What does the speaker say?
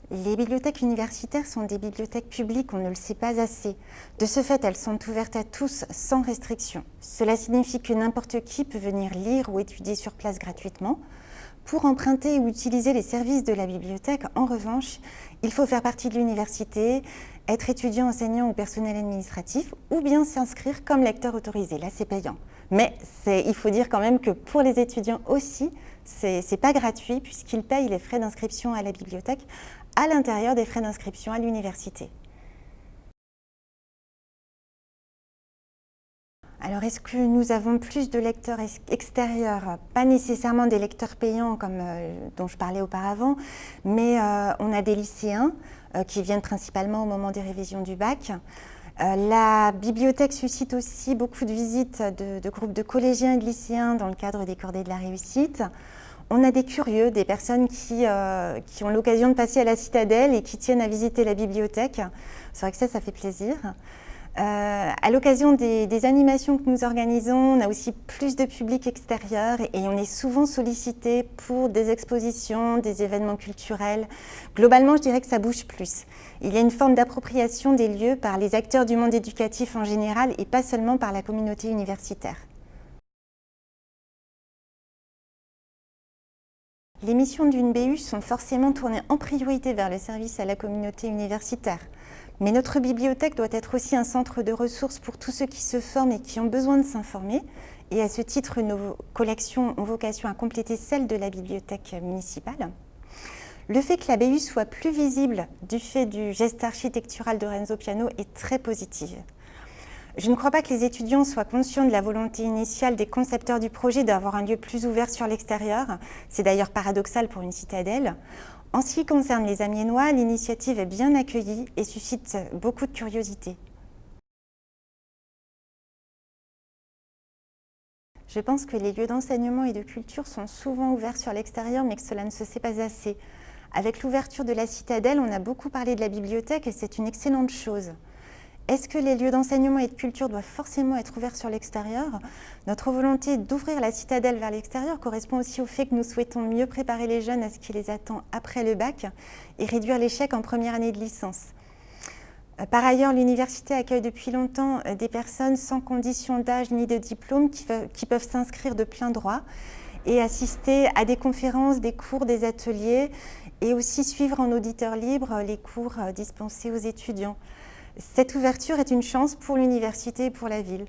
Les bibliothèques universitaires sont des bibliothèques publiques, on ne le sait pas assez. De ce fait, elles sont ouvertes à tous sans restriction. Cela signifie que n'importe qui peut venir lire ou étudier sur place gratuitement. Pour emprunter ou utiliser les services de la bibliothèque, en revanche, il faut faire partie de l'université, être étudiant, enseignant ou personnel administratif, ou bien s'inscrire comme lecteur autorisé. Là, c'est payant. Mais il faut dire quand même que pour les étudiants aussi, c'est pas gratuit puisqu'ils payent les frais d'inscription à la bibliothèque à l'intérieur des frais d'inscription à l'université. Alors, est-ce que nous avons plus de lecteurs extérieurs? Pas nécessairement des lecteurs payants comme dont je parlais auparavant, mais on a des lycéens qui viennent principalement au moment des révisions du bac. La bibliothèque suscite aussi beaucoup de visites de groupes de collégiens et de lycéens dans le cadre des Cordées de la réussite. On a des curieux, des personnes qui ont l'occasion de passer à la Citadelle et qui tiennent à visiter la bibliothèque. C'est vrai que ça fait plaisir. À l'occasion des animations que nous organisons, on a aussi plus de public extérieur et on est souvent sollicité pour des expositions, des événements culturels. Globalement, je dirais que ça bouge plus. Il y a une forme d'appropriation des lieux par les acteurs du monde éducatif en général et pas seulement par la communauté universitaire. Les missions d'une BU sont forcément tournées en priorité vers le service à la communauté universitaire. Mais notre bibliothèque doit être aussi un centre de ressources pour tous ceux qui se forment et qui ont besoin de s'informer. Et à ce titre, nos collections ont vocation à compléter celles de la bibliothèque municipale. Le fait que la BU soit plus visible du fait du geste architectural de Renzo Piano est très positif. Je ne crois pas que les étudiants soient conscients de la volonté initiale des concepteurs du projet d'avoir un lieu plus ouvert sur l'extérieur. C'est d'ailleurs paradoxal pour une citadelle. En ce qui concerne les Amiénois, l'initiative est bien accueillie et suscite beaucoup de curiosité. Je pense que les lieux d'enseignement et de culture sont souvent ouverts sur l'extérieur, mais que cela ne se sait pas assez. Avec l'ouverture de la citadelle, on a beaucoup parlé de la bibliothèque et c'est une excellente chose. Est-ce que les lieux d'enseignement et de culture doivent forcément être ouverts sur l'extérieur? Notre volonté d'ouvrir la citadelle vers l'extérieur correspond aussi au fait que nous souhaitons mieux préparer les jeunes à ce qui les attend après le bac et réduire l'échec en première année de licence. Par ailleurs, l'université accueille depuis longtemps des personnes sans condition d'âge ni de diplôme qui peuvent s'inscrire de plein droit et assister à des conférences, des cours, des ateliers et aussi suivre en auditeur libre les cours dispensés aux étudiants. Cette ouverture est une chance pour l'université et pour la ville.